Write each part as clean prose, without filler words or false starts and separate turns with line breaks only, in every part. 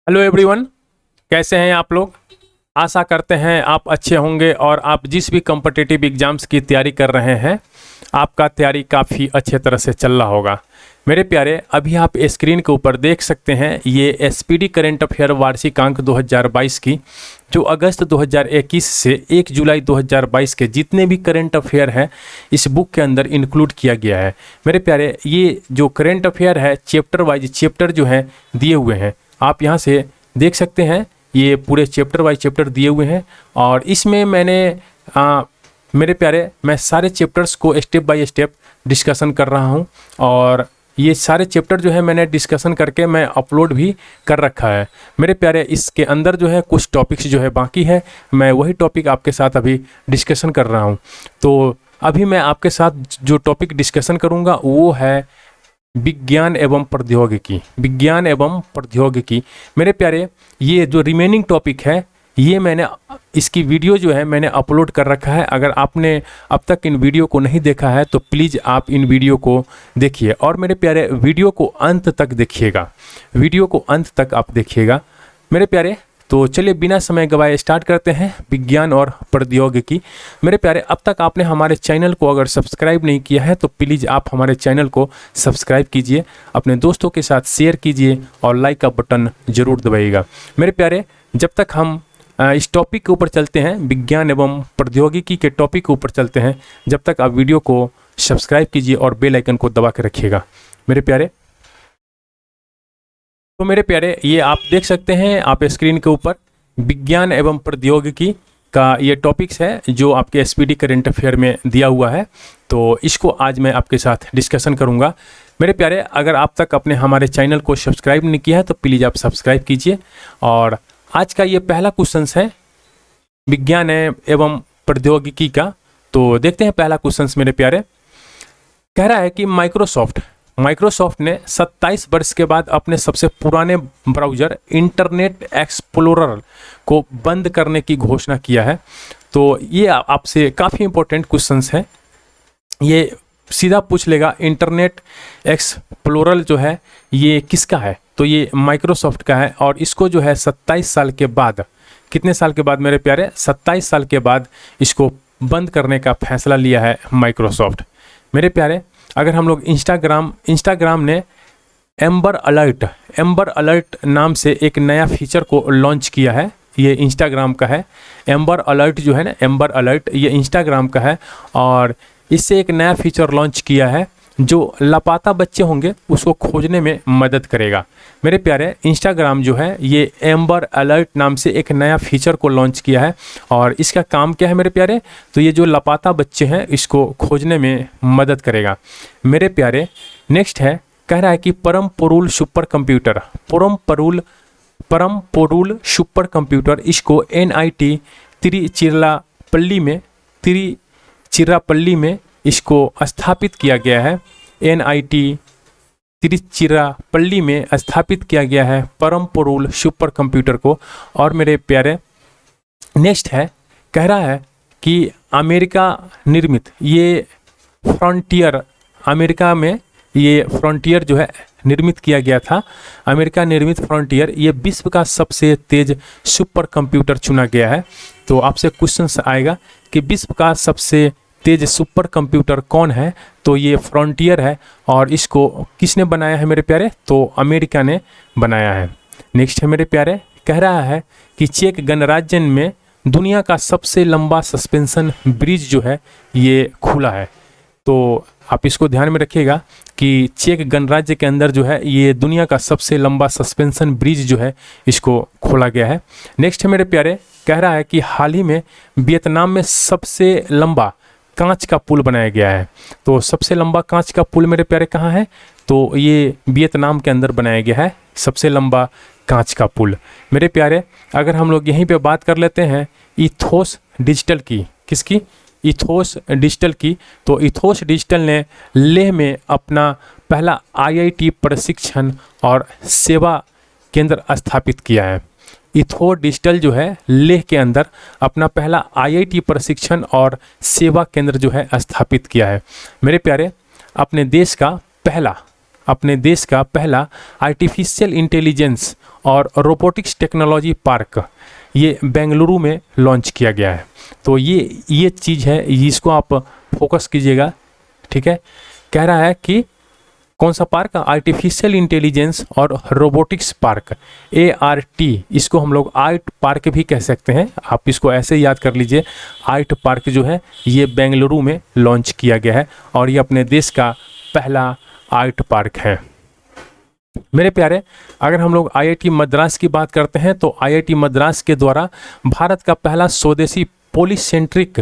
Hello everyone, कैसे हैं आप लोग। आशा करते हैं आप अच्छे होंगे और आप जिस भी कॉम्पिटिटिव एग्ज़ाम्स की तैयारी कर रहे हैं आपका तैयारी काफ़ी अच्छे तरह से चल रहा होगा। मेरे प्यारे, अभी आप स्क्रीन के ऊपर देख सकते हैं ये एसपीडी करंट अफेयर वार्षिकांक 2022 की, जो अगस्त 2021 से 1 जुलाई 2022 के जितने भी करंट अफेयर हैं इस बुक के अंदर इंक्लूड किया गया है। मेरे प्यारे, ये जो करंट अफेयर है चैप्टर वाइज चैप्टर जो है दिए हुए हैं, आप यहाँ से देख सकते हैं। ये पूरे चैप्टर वाइज चैप्टर दिए हुए हैं और इसमें मैंने मेरे प्यारे, मैं सारे चैप्टर्स को स्टेप बाय स्टेप डिस्कशन कर रहा हूँ और ये सारे चैप्टर जो है मैंने डिस्कशन करके मैं अपलोड भी कर रखा है। मेरे प्यारे, इसके अंदर जो है कुछ टॉपिक्स जो है बाकी है, मैं वही टॉपिक आपके साथ अभी डिस्कशन कर रहा हूँ। तो अभी मैं आपके साथ जो टॉपिक डिस्कशन करूँगा वो है विज्ञान एवं प्रौद्योगिकी। विज्ञान एवं प्रौद्योगिकी मेरे प्यारे, ये जो रिमेनिंग टॉपिक है ये मैंने इसकी वीडियो जो है मैंने अपलोड कर रखा है। अगर आपने अब तक इन वीडियो को नहीं देखा है तो प्लीज़ आप इन वीडियो को देखिए और मेरे प्यारे वीडियो को अंत तक देखिएगा, वीडियो को अंत तक आप देखिएगा मेरे प्यारे। तो चलिए बिना समय गवाए स्टार्ट करते हैं विज्ञान और प्रौद्योगिकी। मेरे प्यारे, अब तक आपने हमारे चैनल को अगर सब्सक्राइब नहीं किया है तो प्लीज़ आप हमारे चैनल को सब्सक्राइब कीजिए, अपने दोस्तों के साथ शेयर कीजिए और लाइक का बटन ज़रूर दबाइएगा। मेरे प्यारे, जब तक हम इस टॉपिक के ऊपर चलते हैं, विज्ञान एवं प्रौद्योगिकी के टॉपिक के ऊपर चलते हैं, जब तक आप वीडियो को सब्सक्राइब कीजिए और बेल आइकन को दबा के रखिएगा मेरे प्यारे। तो मेरे प्यारे, ये आप देख सकते हैं आप स्क्रीन के ऊपर विज्ञान एवं प्रौद्योगिकी का ये टॉपिक्स है जो आपके एसपीडी करंट अफेयर में दिया हुआ है। तो इसको आज मैं आपके साथ डिस्कशन करूंगा। मेरे प्यारे, अगर आप तक अपने हमारे चैनल को सब्सक्राइब नहीं किया है तो प्लीज़ आप सब्सक्राइब कीजिए। और आज का ये पहला क्वेश्चन है विज्ञान एवं प्रौद्योगिकी का। तो देखते हैं पहला क्वेश्चन मेरे प्यारे। कह रहा है कि माइक्रोसॉफ्ट ने 27 वर्ष के बाद अपने सबसे पुराने ब्राउज़र इंटरनेट एक्सप्लोरर को बंद करने की घोषणा किया है। तो ये आपसे काफ़ी इंपॉर्टेंट क्वेश्चंस है। ये सीधा पूछ लेगा इंटरनेट एक्सप्लोरर जो है ये किसका है, तो ये माइक्रोसॉफ्ट का है और इसको जो है 27 साल के बाद, कितने साल के बाद मेरे प्यारे, 27 साल के बाद इसको बंद करने का फैसला लिया है माइक्रोसॉफ्ट। मेरे प्यारे, अगर हम लोग इंस्टाग्राम ने एम्बर अलर्ट नाम से एक नया फीचर को लॉन्च किया है। ये इंस्टाग्राम का है। एम्बर अलर्ट जो है ना, एम्बर अलर्ट ये इंस्टाग्राम का है और इससे एक नया फीचर लॉन्च किया है जो लापता बच्चे होंगे उसको खोजने में मदद करेगा। मेरे प्यारे, इंस्टाग्राम जो है ये एम्बर अलर्ट नाम से एक नया फीचर को लॉन्च किया है और इसका काम क्या है मेरे प्यारे, तो ये जो लापता बच्चे हैं इसको खोजने में मदद करेगा। मेरे प्यारे, नेक्स्ट है, कह रहा है कि परम पोरूल सुपर कंप्यूटर इसको NIT तिरुचिरापल्ली में इसको स्थापित किया गया है। NIT तिरुचिरापल्ली में स्थापित किया गया है परम पोरूल सुपर कंप्यूटर को। और मेरे प्यारे, नेक्स्ट है, कह रहा है कि अमेरिका निर्मित ये फ्रंटियर, अमेरिका में ये फ्रंटियर जो है निर्मित किया गया था। अमेरिका निर्मित फ्रंटियर ये विश्व का सबसे तेज सुपर कंप्यूटर चुना गया है। तो आपसे क्वेश्चन आएगा कि विश्व का सबसे तेज सुपर कंप्यूटर कौन है, तो ये फ्रंटियर है और इसको किसने बनाया है मेरे प्यारे, तो अमेरिका ने बनाया है। नेक्स्ट है मेरे प्यारे, कह रहा है कि चेक गणराज्य में दुनिया का सबसे लंबा सस्पेंशन ब्रिज जो है ये खुला है। तो आप इसको ध्यान में रखिएगा कि चेक गणराज्य के अंदर जो है ये दुनिया का सबसे लंबा सस्पेंशन ब्रिज जो है इसको खोला गया है। नेक्स्ट है मेरे प्यारे, कह रहा है कि हाल ही में वियतनाम में सबसे लंबा कांच का पुल बनाया गया है। तो सबसे लंबा कांच का पुल मेरे प्यारे कहाँ है, तो ये वियतनाम के अंदर बनाया गया है सबसे लंबा कांच का पुल। मेरे प्यारे, अगर हम लोग यहीं पे बात कर लेते हैं इथोस डिजिटल की, किसकी, इथोस डिजिटल की, तो इथोस डिजिटल ने लेह में अपना पहला IIT प्रशिक्षण और सेवा केंद्र स्थापित किया है। इथोस डिजिटल जो है लेह के अंदर अपना पहला IIT प्रशिक्षण और सेवा केंद्र जो है स्थापित किया है। मेरे प्यारे, अपने देश का पहला अपने देश का पहला आर्टिफिशियल इंटेलिजेंस और रोबोटिक्स टेक्नोलॉजी पार्क ये बेंगलुरु में लॉन्च किया गया है। तो ये चीज़ है, इसको आप फोकस कीजिएगा, ठीक है। कह रहा है कि कौन सा पार्क, आर्टिफिशियल इंटेलिजेंस और रोबोटिक्स पार्क, ART, इसको हम लोग आर्ट पार्क भी कह सकते हैं, आप इसको ऐसे याद कर लीजिए। आर्ट पार्क जो है ये बेंगलुरु में लॉन्च किया गया है और ये अपने देश का पहला आर्ट पार्क है। मेरे प्यारे, अगर हम लोग IIT मद्रास की बात करते हैं तो IIT मद्रास के द्वारा भारत का पहला स्वदेशी पॉलीसेंट्रिक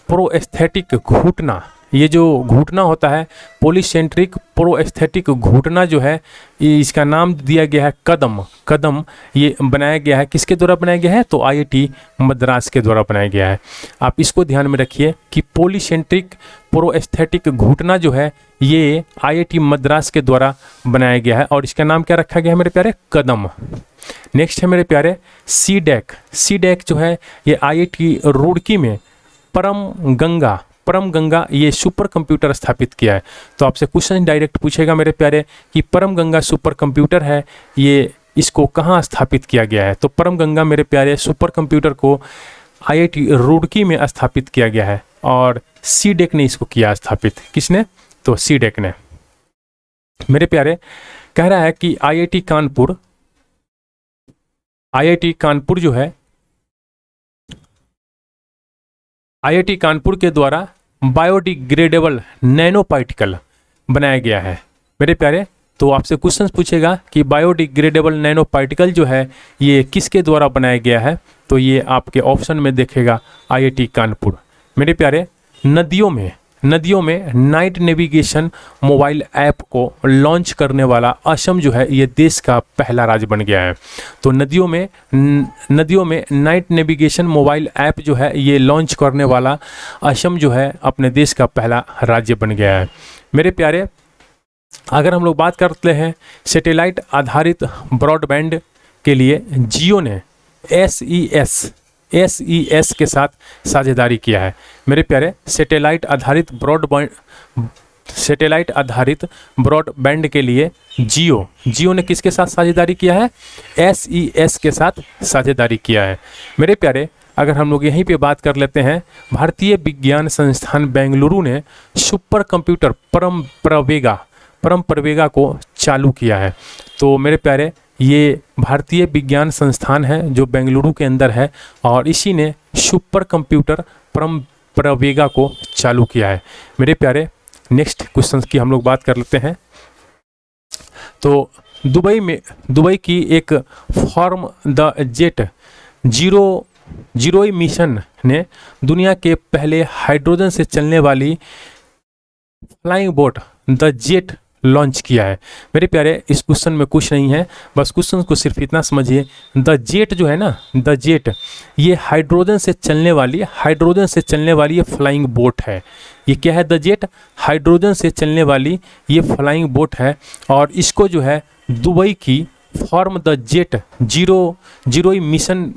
प्रोएस्थेटिक घुटना, ये जो घुटना होता है पॉलीसेंट्रिक प्रोएस्थेटिक घुटना जो है, इसका नाम दिया गया है कदम। ये बनाया गया है, किसके द्वारा बनाया गया है, तो IIT मद्रास के द्वारा बनाया गया है। आप इसको ध्यान में रखिए कि पॉलीसेंट्रिक प्रोएस्थेटिक घुटना जो है ये IIT मद्रास के द्वारा बनाया गया है और इसका नाम क्या रखा गया है मेरे प्यारे, कदम। नेक्स्ट है मेरे प्यारे CDAC जो है ये IIT रुड़की में परम गंगा ये सुपर कंप्यूटर स्थापित किया है। तो आपसे क्वेश्चन डायरेक्ट पूछेगा मेरे प्यारे कि परम गंगा सुपर कंप्यूटर है, ये इसको कहाँ स्थापित किया गया है। तो परम गंगा मेरे प्यारे सुपर कंप्यूटर को IIT रुड़की में स्थापित किया गया है और CDAC ने इसको किया स्थापित। किसने, तो CDAC ने। मेरे प्यारे, कह रहा है कि IIT कानपुर जो है, IIT कानपुर के द्वारा बायोडिग्रेडेबल नैनो पार्टिकल बनाया गया है। मेरे प्यारे, तो आपसे क्वेश्चन पूछेगा कि बायोडिग्रेडेबल नैनो पार्टिकल जो है ये किसके द्वारा बनाया गया है, तो ये आपके ऑप्शन में देखेगा IIT कानपुर। मेरे प्यारे, नदियों में नाइट नेविगेशन मोबाइल ऐप को लॉन्च करने वाला असम जो है ये देश का पहला राज्य बन गया है। तो नदियों में नाइट नेविगेशन मोबाइल ऐप जो है ये लॉन्च करने वाला असम जो है अपने देश का पहला राज्य बन गया है। मेरे प्यारे, अगर हम लोग बात करते हैं सैटेलाइट आधारित ब्रॉडबैंड के लिए जियो ने SES के साथ साझेदारी किया है। मेरे प्यारे, सैटेलाइट आधारित ब्रॉडबैंड के लिए जियो ने किसके साथ साझेदारी किया है, SES के साथ साझेदारी किया है। मेरे प्यारे, अगर हम लोग यहीं पे बात कर लेते हैं, भारतीय विज्ञान संस्थान बेंगलुरु ने सुपर कंप्यूटर परम प्रवेगा को चालू किया है। तो मेरे प्यारे, ये भारतीय विज्ञान संस्थान है जो बेंगलुरु के अंदर है और इसी ने सुपर कंप्यूटर परम प्रवेगा को चालू किया है। मेरे प्यारे, नेक्स्ट क्वेश्चन की हम लोग बात कर लेते हैं। तो दुबई की एक form the jet zero mission ने दुनिया के पहले हाइड्रोजन से चलने वाली flying boat the jet launch किया है। मेरे प्यारे, इस क्वेश्चन में कुछ नहीं है, बस क्वेश्चन को सिर्फ इतना समझिए, द जेट जो है ना, द जेट ये हाइड्रोजन से चलने वाली ये फ्लाइंग बोट है। ये क्या है, द जेट हाइड्रोजन से चलने वाली ये फ्लाइंग बोट है और इसको जो है दुबई की form the jet zero mission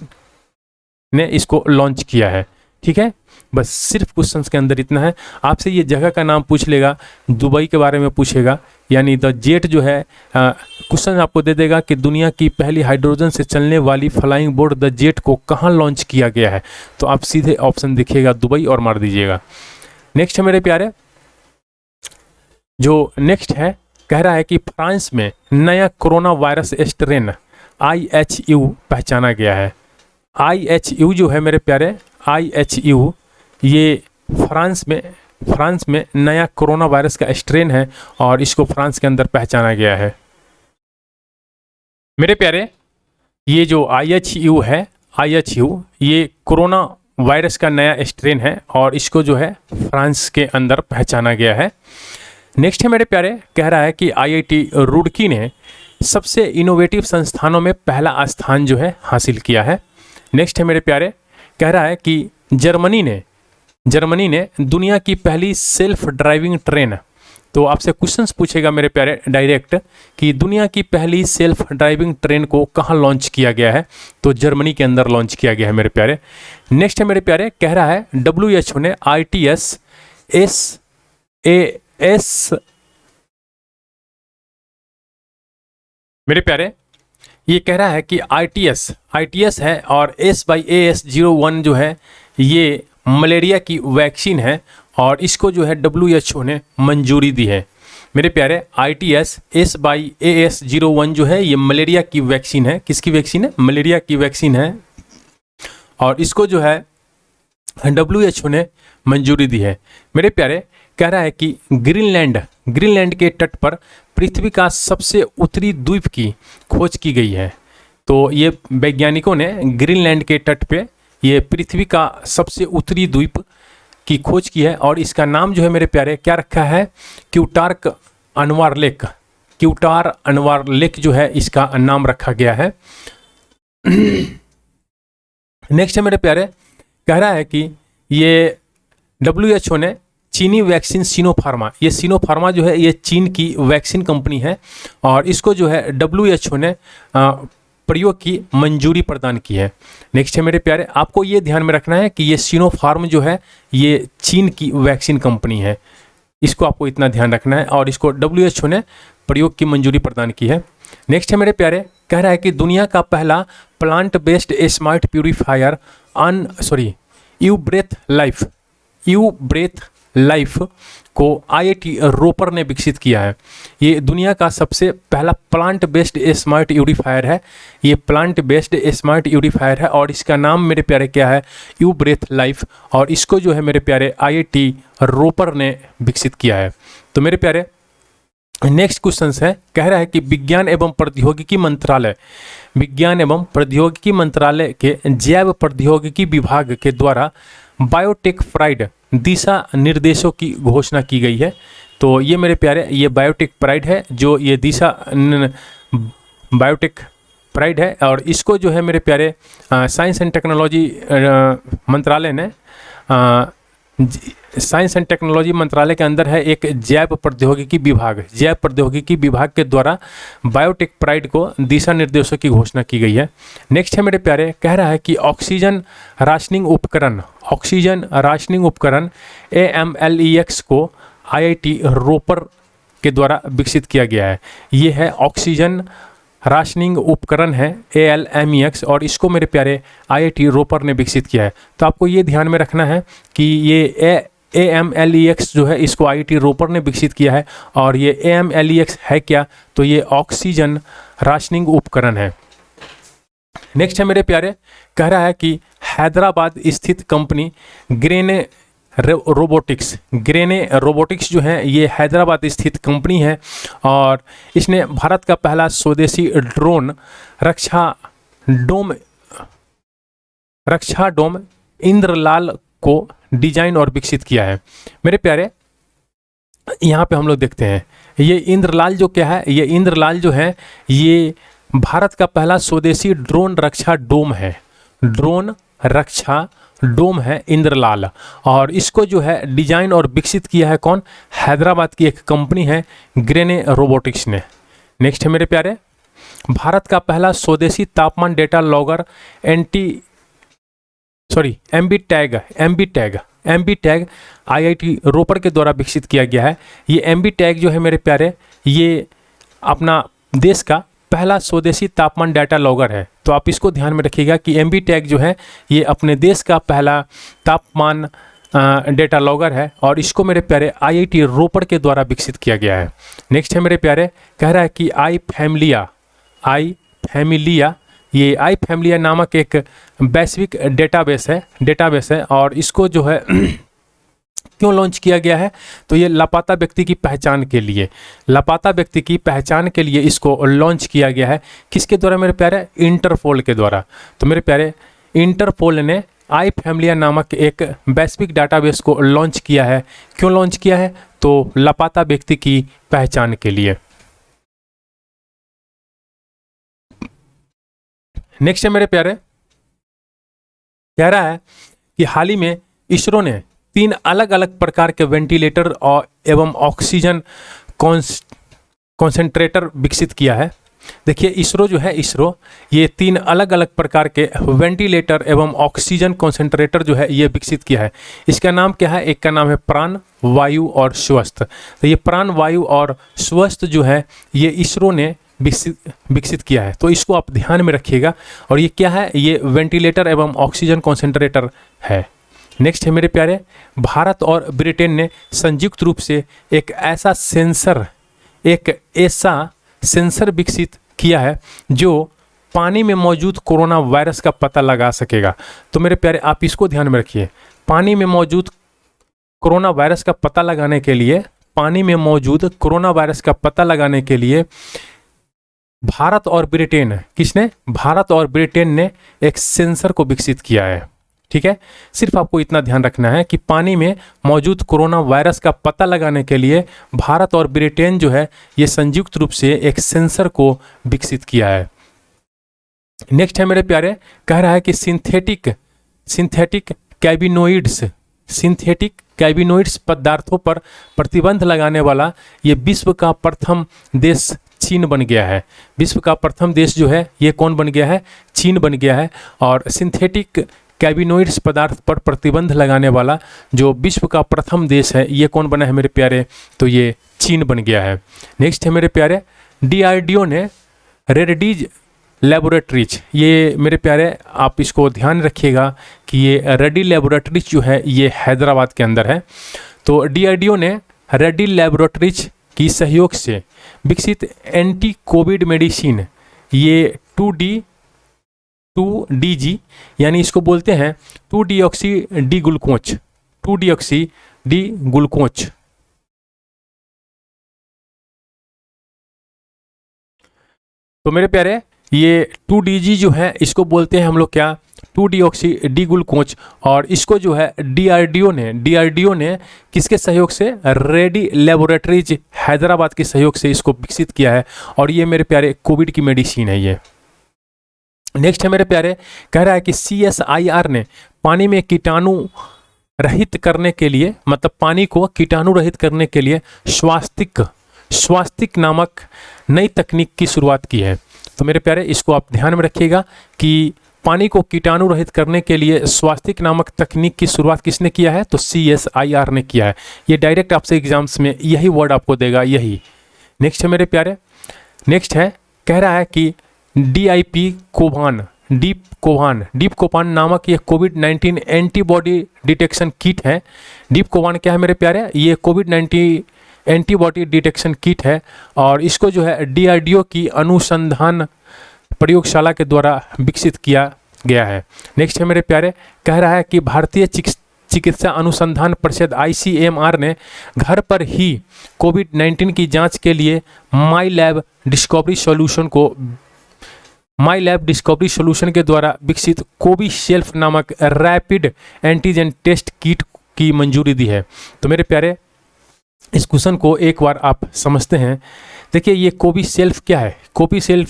ने इसको लॉन्च किया है। ठीक है, बस सिर्फ क्वेश्चन के अंदर इतना है। आपसे ये जगह का नाम पूछ लेगा, दुबई के बारे में पूछेगा, यानी द जेट जो है क्वेश्चन आपको दे देगा कि दुनिया की पहली हाइड्रोजन से चलने वाली फ्लाइंग बोट द जेट को कहाँ लॉन्च किया गया है। तो आप सीधे ऑप्शन दिखेगा दुबई और मार दीजिएगा। नेक्स्ट है मेरे प्यारे, जो नेक्स्ट है, कह रहा है कि फ्रांस में नया कोरोना वायरस स्ट्रेन IHU पहचाना गया है। IHU जो है मेरे प्यारे, IHU ये फ्रांस में नया कोरोना वायरस का स्ट्रेन है और इसको फ्रांस के अंदर पहचाना गया है। मेरे प्यारे, ये जो IHU है, IHU ये कोरोना वायरस का नया स्ट्रेन है और इसको जो है फ्रांस के अंदर पहचाना गया है। नेक्स्ट है मेरे प्यारे, कह रहा है कि IIT रुड़की ने सबसे इनोवेटिव संस्थानों में पहला स्थान जो है हासिल किया है। नेक्स्ट है मेरे प्यारे, कह रहा है कि जर्मनी ने दुनिया की पहली सेल्फ ड्राइविंग ट्रेन, तो आपसे क्वेश्चंस पूछेगा मेरे प्यारे डायरेक्ट कि दुनिया की पहली सेल्फ ड्राइविंग ट्रेन को कहाँ लॉन्च किया गया है, तो जर्मनी के अंदर लॉन्च किया गया है मेरे प्यारे। नेक्स्ट है मेरे प्यारे, कह रहा है WHO ने मेरे प्यारे, ये कह रहा है कि आईटीएस है और S/AS01 जो है ये मलेरिया की वैक्सीन है और इसको जो है WHO ने मंजूरी दी है। मेरे प्यारे, आईटीएस S/AS01 जो है ये मलेरिया की वैक्सीन है। किसकी वैक्सीन है? मलेरिया की वैक्सीन है और इसको जो है WHO ने मंजूरी दी है। मेरे प्यारे, कह रहा है कि ग्रीनलैंड के तट पर पृथ्वी का सबसे उत्तरी द्वीप की खोज की गई है। तो ये वैज्ञानिकों ने ग्रीनलैंड के तट पे ये पृथ्वी का सबसे उत्तरी द्वीप की खोज की है और इसका नाम जो है मेरे प्यारे क्या रखा है? क्यूटार अनवर लेक जो है इसका नाम रखा गया है। नेक्स्ट है मेरे प्यारे, कह रहा है कि ये WHO ने चीनी वैक्सीन सिनोफार्मा, ये सिनोफार्मा जो है ये चीन की वैक्सीन कंपनी है और इसको जो है WHO ने प्रयोग की मंजूरी प्रदान की है। नेक्स्ट है मेरे प्यारे, आपको ये ध्यान में रखना है कि ये सिनोफार्म जो है ये चीन की वैक्सीन कंपनी है, इसको आपको इतना ध्यान रखना है और इसको WHO ने प्रयोग की मंजूरी प्रदान की है। नेक्स्ट है मेरे प्यारे, कह रहा है कि दुनिया का पहला plant based smart purifier you breathe life को IIT रोपर ने विकसित किया है। ये दुनिया का सबसे पहला प्लांट बेस्ड स्मार्ट प्यूरीफायर है। ये प्लांट बेस्ड स्मार्ट प्यूरीफायर है और इसका नाम मेरे प्यारे क्या है? यू ब्रेथ लाइफ और इसको जो है मेरे प्यारे IIT रोपर ने विकसित किया है। तो मेरे प्यारे, नेक्स्ट क्वेश्चन है, कह रहा है कि विज्ञान एवं प्रौद्योगिकी मंत्रालय के जैव प्रौद्योगिकी विभाग के द्वारा बायोटेक प्राइड दिशा निर्देशों की घोषणा की गई है। तो ये मेरे प्यारे, ये बायोटेक प्राइड है जो ये बायोटेक प्राइड है और इसको जो है मेरे प्यारे साइंस एंड टेक्नोलॉजी मंत्रालय के अंदर है एक जैव प्रौद्योगिकी विभाग के द्वारा बायोटेक प्राइड को दिशा निर्देशों की घोषणा की गई है। नेक्स्ट है मेरे प्यारे, कह रहा है कि ऑक्सीजन राशनिंग उपकरण AMLEX को IIT रोपर के द्वारा विकसित किया गया है। ये है ऑक्सीजन राशनिंग उपकरण है ALMEX और इसको मेरे प्यारे IIT रोपर ने विकसित किया है। तो आपको ये ध्यान में रखना है कि ये AMLEX जो है इसको IIT रोपर ने विकसित किया है और ये AMLEX है क्या? तो ये ऑक्सीजन राशनिंग उपकरण है। नेक्स्ट है मेरे प्यारे, कह रहा है कि हैदराबाद स्थित कंपनी ग्रेने रोबोटिक्स जो है ये हैदराबाद स्थित कंपनी है और इसने भारत का पहला स्वदेशी ड्रोन रक्षा डोम इंद्रलाल को डिजाइन और विकसित किया है। मेरे प्यारे, यहाँ पे हम लोग देखते हैं ये इंद्रलाल जो क्या है? ये इंद्रलाल जो है ये भारत का पहला स्वदेशी ड्रोन रक्षा डोम है इंद्रलाल और इसको जो है डिजाइन और विकसित किया है कौन? हैदराबाद की एक कंपनी है ग्रेने रोबोटिक्स ने। नेक्स्ट है मेरे प्यारे, भारत का पहला स्वदेशी तापमान data logger AmbiTag IIT Ropar के द्वारा विकसित किया गया है। ये एमबी टैग जो है मेरे प्यारे ये अपना देश का पहला स्वदेशी तापमान डाटा लॉगर है। तो आप इसको ध्यान में रखिएगा कि एमबी टैग जो है ये अपने देश का पहला तापमान डेटा लॉगर है और इसको मेरे प्यारे IIT रोपर के द्वारा विकसित किया गया है। नेक्स्ट है मेरे प्यारे, कह रहा है कि आई फैमिलिया नामक एक वैश्विक डेटाबेस है और इसको जो है क्यों लॉन्च किया गया है? तो ये लापता व्यक्ति की पहचान के लिए इसको लॉन्च किया गया है। किसके द्वारा मेरे प्यारे? इंटरपोल के द्वारा। तो मेरे प्यारे, इंटरपोल ने आई फैमिलिया नामक एक वैश्विक डाटाबेस को लॉन्च किया है। क्यों लॉन्च किया है? तो लापता व्यक्ति की पहचान के लिए। नेक्स्ट है मेरे प्यारे, कह रहा है कि हाल ही में इसरो ने 3 अलग अलग प्रकार के वेंटिलेटर और एवं ऑक्सीजन कॉन्सेंट्रेटर विकसित किया है। देखिए इसरो जो है ये 3 अलग अलग प्रकार के वेंटिलेटर एवं ऑक्सीजन कॉन्सेंट्रेटर जो है ये विकसित किया है। इसका नाम क्या है? एक का नाम है प्राण, वायु और स्वस्थ। तो ये प्राण, वायु और स्वस्थ जो है ये इसरो ने विकसित किया है। तो इसको आप ध्यान में रखिएगा। और ये क्या है, ये वेंटिलेटर एवं ऑक्सीजन कॉन्सेंट्रेटर है। नेक्स्ट है मेरे प्यारे, भारत और ब्रिटेन ने संयुक्त रूप से एक ऐसा सेंसर विकसित किया है जो पानी में मौजूद कोरोना वायरस का पता लगा सकेगा। तो मेरे प्यारे आप इसको ध्यान में रखिए, पानी में मौजूद कोरोना वायरस का पता लगाने के लिए, पानी में मौजूद कोरोना वायरस का पता लगाने के लिए भारत और ब्रिटेन, किसने, भारत और ब्रिटेन ने एक सेंसर को विकसित किया है। ठीक है, सिर्फ आपको इतना ध्यान रखना है कि पानी में मौजूद कोरोना वायरस का पता लगाने के लिए भारत और ब्रिटेन जो है ये संयुक्त रूप से एक सेंसर को विकसित किया है। नेक्स्ट है मेरे प्यारे, कह रहा है कि सिंथेटिक कैबिनोइड्स पदार्थों पर प्रतिबंध लगाने वाला ये विश्व का प्रथम देश चीन बन गया है। विश्व का प्रथम देश जो है ये कौन बन गया है, चीन बन गया है। और सिंथेटिक कैबिनोइड्स पदार्थ पर प्रतिबंध लगाने वाला जो विश्व का प्रथम देश है ये कौन बना है मेरे प्यारे, तो ये चीन बन गया है। नेक्स्ट है मेरे प्यारे, DRDO ने रेडिज लेबोरेटरीज, ये मेरे प्यारे आप इसको ध्यान रखिएगा कि ये रेडी लेबोरेटरीज जो है ये हैदराबाद के अंदर है। तो DRDO ने रेडी लेबोरेटरीज की सहयोग से विकसित एंटी कोविड मेडिसिन, ये 2DG यानी इसको बोलते हैं 2-डीऑक्सी डी ग्लूकोच। तो मेरे प्यारे ये 2DG जो है इसको बोलते हैं हम लोग क्या, 2-डीऑक्सी डी ग्लूकोच। और इसको जो है DRDO ने किसके सहयोग से, रेडी लेबोरेटरीज हैदराबाद के सहयोग से इसको विकसित किया है। और ये मेरे प्यारे कोविड की मेडिसिन है ये। नेक्स्ट है मेरे प्यारे, कह रहा है कि CSIR ने पानी में कीटाणु रहित करने के लिए, मतलब पानी को कीटाणु रहित करने के लिए स्वास्तिक नामक नई तकनीक की शुरुआत की है। तो मेरे प्यारे इसको आप ध्यान में रखिएगा कि पानी को कीटाणु रहित करने के लिए स्वास्तिक नामक तकनीक की शुरुआत किसने किया है, तो CSIR ने किया है। ये डायरेक्ट आपसे एग्जाम्स में यही वर्ड आपको देगा, यही। नेक्स्ट है मेरे प्यारे, नेक्स्ट है कह रहा है कि डीप कोवान नामक ये कोविड-19 एंटीबॉडी डिटेक्शन किट है। डीप कोवान क्या है मेरे प्यारे, ये कोविड-19 एंटीबॉडी डिटेक्शन किट है। और इसको जो है DRDO की अनुसंधान प्रयोगशाला के द्वारा विकसित किया गया है। नेक्स्ट है मेरे प्यारे, कह रहा है कि भारतीय चिकित्सा अनुसंधान परिषद ICMR ने घर पर ही कोविड-19 की जांच के लिए माई लैब डिस्कवरी सॉल्यूशन के द्वारा विकसित कोविशील्ड नामक रैपिड एंटीजन टेस्ट किट की मंजूरी दी है। तो मेरे प्यारे इस क्वेश्चन को एक बार आप समझते हैं। देखिए ये कोविशील्ड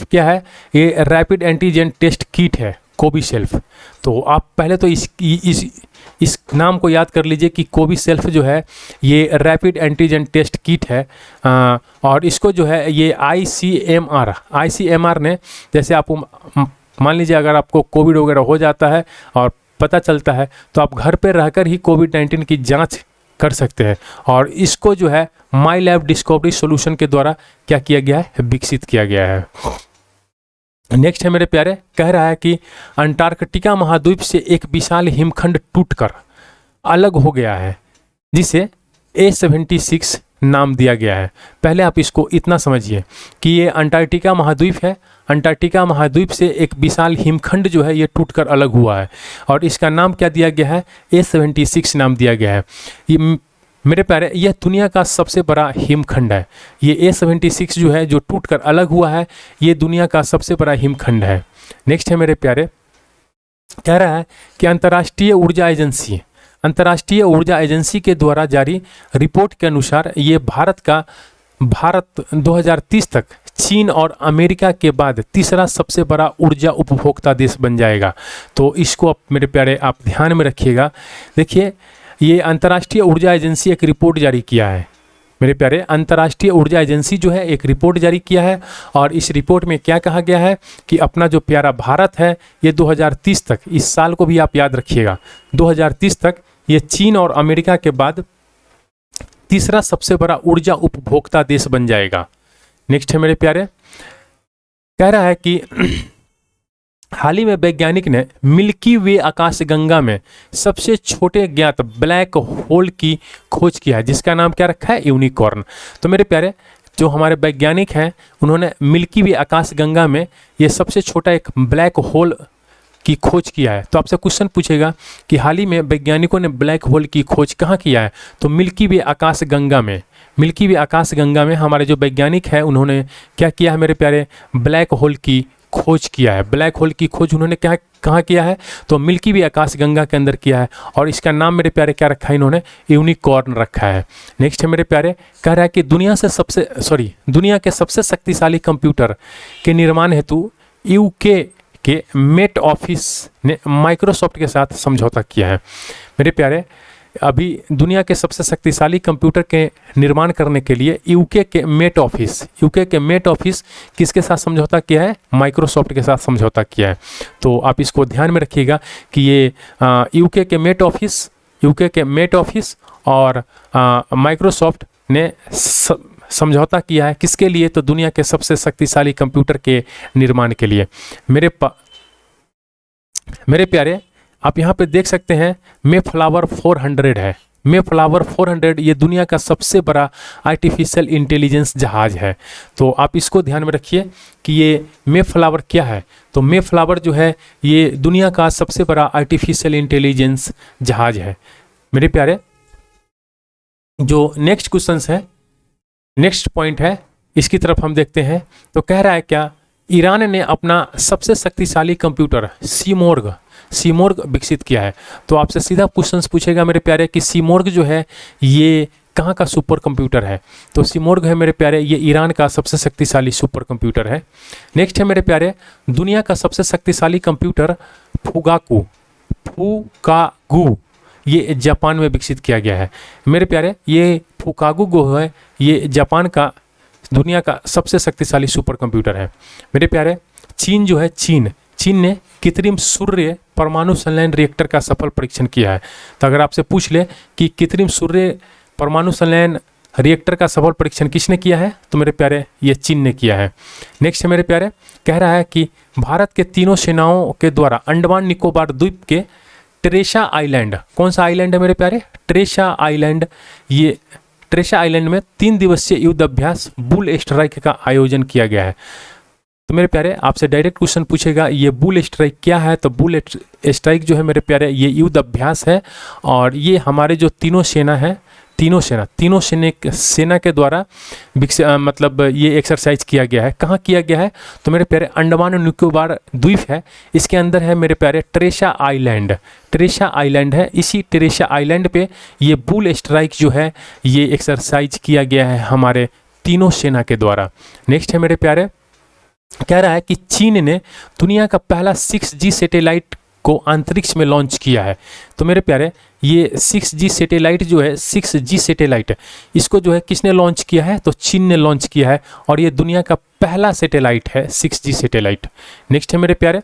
क्या है, ये रैपिड एंटीजन टेस्ट किट है कोविशील्ड। तो आप पहले तो इस नाम को याद कर लीजिए कि कोविशील्ड जो है ये रैपिड एंटीजन टेस्ट किट है। और इसको जो है ये ICMR ने, जैसे आपको मान लीजिए अगर आपको कोविड वगैरह हो जाता है और पता चलता है तो आप घर पर रहकर ही कोविड-19 की जांच कर सकते हैं। और इसको जो है माई लैब डिस्कवरी सॉल्यूशन के द्वारा क्या किया गया है, विकसित किया गया है। नेक्स्ट है मेरे प्यारे, कह रहा है कि अंटार्कटिका महाद्वीप से एक विशाल हिमखंड टूटकर अलग हो गया है जिसे A76 नाम दिया गया है। पहले आप इसको इतना समझिए कि ये अंटार्कटिका महाद्वीप है, अंटार्कटिका महाद्वीप से एक विशाल हिमखंड जो है ये टूटकर अलग हुआ है और इसका नाम क्या दिया गया है, A76 नाम दिया गया है। ये मेरे प्यारे यह दुनिया का सबसे बड़ा हिमखंड है। ये A76 जो है जो टूटकर अलग हुआ है ये दुनिया का सबसे बड़ा हिमखंड है। नेक्स्ट है मेरे प्यारे, कह रहा है कि अंतर्राष्ट्रीय ऊर्जा एजेंसी के द्वारा जारी रिपोर्ट के अनुसार ये भारत 2030 तक चीन और अमेरिका के बाद तीसरा सबसे बड़ा ऊर्जा उपभोक्ता देश बन जाएगा। तो इसको आप मेरे प्यारे आप ध्यान में रखिएगा। देखिए ये अंतर्राष्ट्रीय ऊर्जा एजेंसी एक रिपोर्ट जारी किया है मेरे प्यारे, अंतर्राष्ट्रीय ऊर्जा एजेंसी जो है एक रिपोर्ट जारी किया है और इस रिपोर्ट में क्या कहा गया है कि अपना जो प्यारा भारत है ये 2030 तक, इस साल को भी आप याद रखिएगा, 2030 तक ये चीन और अमेरिका के बाद तीसरा सबसे बड़ा ऊर्जा उपभोक्ता देश बन जाएगा। नेक्स्ट है मेरे प्यारे, कह रहा है कि हाल ही में वैज्ञानिक ने मिल्की वे आकाशगंगा में सबसे छोटे ज्ञात ब्लैक होल की खोज किया है, जिसका नाम क्या रखा है, यूनिकॉर्न। तो मेरे प्यारे, जो हमारे वैज्ञानिक हैं उन्होंने मिल्की वे आकाशगंगा में ये सबसे छोटा एक ब्लैक होल की खोज किया है। तो आपसे क्वेश्चन पूछेगा कि हाल ही में वैज्ञानिकों ने ब्लैक होल की खोज कहाँ किया है, तो मिल्की वे आकाशगंगा में। मिल्की वे आकाशगंगा में हमारे जो वैज्ञानिक हैं उन्होंने क्या किया है मेरे प्यारे, ब्लैक होल की खोज किया है। ब्लैक होल की खोज उन्होंने क्या कहाँ किया है, तो मिल्की वे आकाशगंगा के अंदर किया है, और इसका नाम मेरे प्यारे क्या रखा है इन्होंने, यूनिकॉर्न रखा है। नेक्स्ट है मेरे प्यारे, कह रहा है कि दुनिया के सबसे शक्तिशाली कंप्यूटर के निर्माण हेतु यूके के मेट ऑफिस ने माइक्रोसॉफ्ट के साथ समझौता किया है। मेरे प्यारे, अभी दुनिया के सबसे शक्तिशाली कंप्यूटर के निर्माण करने के लिए यूके के मेट ऑफिस किसके साथ समझौता किया है, माइक्रोसॉफ्ट के साथ समझौता किया है। तो आप इसको ध्यान में रखिएगा कि ये यूके के मेट ऑफिस और माइक्रोसॉफ्ट ने समझौता किया है किसके लिए, तो दुनिया के सबसे शक्तिशाली कंप्यूटर के निर्माण के लिए। मेरे प्यारे, आप यहाँ पे देख सकते हैं मेफ्लावर 400 है। मेफ्लावर 400 ये दुनिया का सबसे बड़ा आर्टिफिशियल इंटेलिजेंस जहाज़ है। तो आप इसको ध्यान में रखिए कि ये मेफ्लावर क्या है, तो मेफ्लावर जो है ये दुनिया का सबसे बड़ा आर्टिफिशियल इंटेलिजेंस जहाज़ है। मेरे प्यारे, जो नेक्स्ट क्वेश्चन है, नेक्स्ट पॉइंट है, इसकी तरफ हम देखते हैं। तो कह रहा है क्या, ईरान ने अपना सबसे शक्तिशाली कंप्यूटर सीमोर्ग विकसित किया है। तो आपसे सीधा क्वेश्चन पूछेगा मेरे प्यारे कि सीमोर्ग जो है ये कहाँ का सुपर कंप्यूटर है, तो सीमोर्ग है मेरे प्यारे ये ईरान का सबसे शक्तिशाली सुपर कंप्यूटर है। नेक्स्ट है मेरे प्यारे, दुनिया का सबसे शक्तिशाली कंप्यूटर फुकागू ये जापान में विकसित किया गया है। मेरे प्यारे, ये फुकागू है ये जापान का दुनिया का सबसे शक्तिशाली सुपर कंप्यूटर है। मेरे प्यारे, चीन ने कृत्रिम सूर्य परमाणु संलयन रिएक्टर का सफल परीक्षण किया है। तो अगर आपसे पूछ ले कि कृत्रिम सूर्य परमाणु संलयन रिएक्टर का सफल परीक्षण किसने किया है, तो मेरे प्यारे ये चीन ने किया है। नेक्स्ट है मेरे प्यारे, कह रहा है कि भारत के तीनों सेनाओं के द्वारा अंडमान निकोबार द्वीप के ट्रेसा आइलैंड, कौन सा आइलैंड है मेरे प्यारे, ट्रेसा आइलैंड, ये ट्रेसा आइलैंड में 3 दिवसीय युद्ध अभ्यास बुल स्ट्राइक का आयोजन किया गया है। तो मेरे प्यारे, आपसे डायरेक्ट क्वेश्चन पूछेगा ये बुल स्ट्राइक क्या है, तो बुल स्ट्राइक जो है मेरे प्यारे ये युद्ध अभ्यास है, और ये हमारे जो तीनों सेना के द्वारा मतलब ये एक्सरसाइज किया गया है। कहाँ किया गया है, तो मेरे प्यारे अंडमान और निकोबार द्वीप है, इसके अंदर है मेरे प्यारे ट्रेसा आइलैंड है। इसी ट्रेसा आइलैंड पे ये बुल स्ट्राइक जो है ये एक्सरसाइज किया गया है हमारे तीनों सेना के द्वारा। नेक्स्ट है मेरे प्यारे, कह रहा है कि चीन ने दुनिया का पहला 6G सैटेलाइट को अंतरिक्ष में लॉन्च किया है। तो मेरे प्यारे, ये 6G सैटेलाइट जो है 6G सैटेलाइट इसको जो है किसने लॉन्च किया है, तो चीन ने लॉन्च किया है, और ये दुनिया का पहला सैटेलाइट है 6G सैटेलाइट। नेक्स्ट है मेरे प्यारे,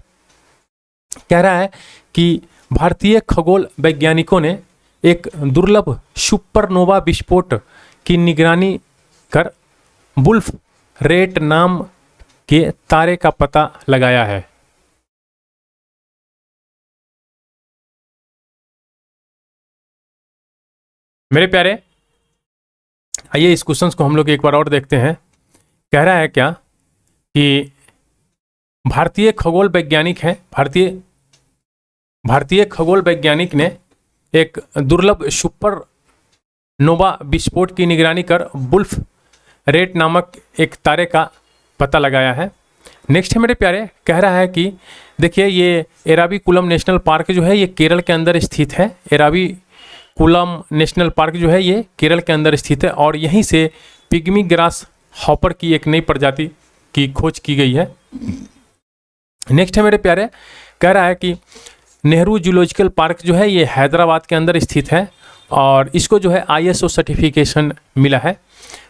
कह रहा है कि भारतीय खगोल वैज्ञानिकों ने एक दुर्लभ सुपरनोवा विस्फोट की निगरानी कर वुल्फ रेट नाम के तारे का पता लगाया है। मेरे प्यारे, आइए इस क्वेश्चन को हम लोग एक बार और देखते हैं। कह रहा है क्या कि भारतीय खगोल वैज्ञानिक ने एक दुर्लभ सुपरनोवा विस्फोट की निगरानी कर वुल्फ रेट नामक एक तारे का पता लगाया है। नेक्स्ट है मेरे प्यारे, कह रहा है कि देखिए ये एराविकुलम नेशनल पार्क जो है ये केरल के अंदर स्थित है। एराविकुलम नेशनल पार्क जो है ये केरल के अंदर स्थित है, और यहीं से पिग्मी ग्रास हॉपर की एक नई प्रजाति की खोज की गई है। नेक्स्ट है मेरे प्यारे, कह रहा है कि नेहरू जूलॉजिकल पार्क जो है ये हैदराबाद के अंदर स्थित है, और इसको जो है ISO सर्टिफिकेशन मिला है।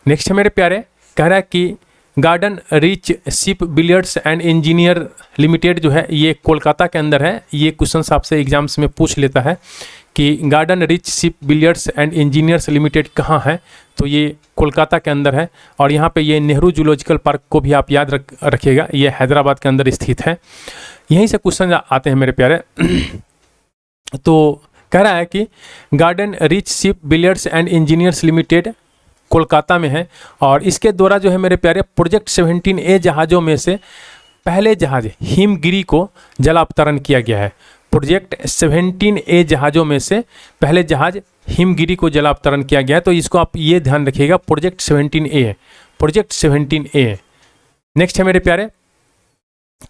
नेक्स्ट है मेरे प्यारे, कह रहा है कि garden rich ship builders and engineer limited जो है ये कोलकाता के अंदर है। ये क्वेश्चन आपसे एग्जाम्स में पूछ लेता है कि garden rich ship builders and engineers limited कहाँ है, तो ये कोलकाता के अंदर है। और यहाँ पे ये नेहरू जूलॉजिकल पार्क को भी आप याद रखिएगा, ये हैदराबाद के अंदर स्थित है। यहीं से क्वेश्चन आते हैं मेरे प्यारे। तो कह रहा है कि garden rich ship builders and engineers limited Kolkata में है, और इसके द्वारा जो है मेरे प्यारे प्रोजेक्ट 17A जहाज़ों में से पहले जहाज हिमगिरी को जलावतरण किया गया है। प्रोजेक्ट 17A जहाज़ों में से पहले जहाज हिमगिरी को जलावतरण किया गया है, तो इसको आप ये ध्यान रखिएगा, project 17A, project 17A। Next है मेरे प्यारे,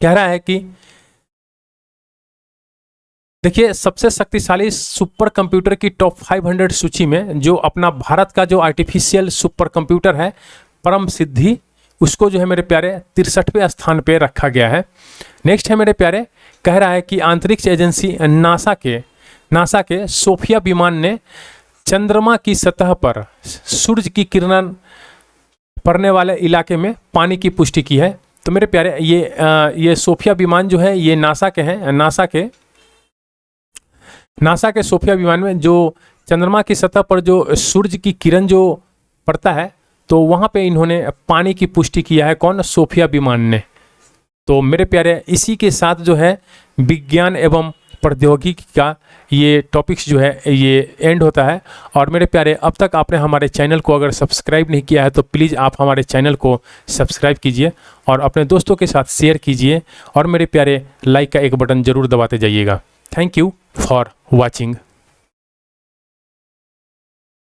कह रहा है कि देखिए सबसे शक्तिशाली सुपर कंप्यूटर की टॉप 500 सूची में जो अपना भारत का जो आर्टिफिशियल सुपर कंप्यूटर है परम सिद्धि, उसको जो है मेरे प्यारे 63वें स्थान पे रखा गया है। नेक्स्ट है मेरे प्यारे, कह रहा है कि अंतरिक्ष एजेंसी नासा के सोफिया विमान ने चंद्रमा की सतह पर सूरज की किरण पड़ने वाले इलाके में पानी की पुष्टि की है। तो मेरे प्यारे ये सोफिया विमान जो है ये नासा के हैं, नासा के सोफिया विमान में जो चंद्रमा की सतह पर जो सूरज की किरण जो पड़ता है, तो वहाँ पे इन्होंने पानी की पुष्टि किया है। कौन? सोफिया विमान ने। तो मेरे प्यारे इसी के साथ जो है विज्ञान एवं प्रौद्योगिकी का ये टॉपिक्स जो है ये एंड होता है। और मेरे प्यारे अब तक आपने हमारे चैनल को अगर सब्सक्राइब नहीं किया है तो प्लीज़ आप हमारे चैनल को सब्सक्राइब कीजिए और अपने दोस्तों के साथ शेयर कीजिए, और मेरे प्यारे लाइक का एक बटन ज़रूर दबाते जाइएगा। Thank you for watching.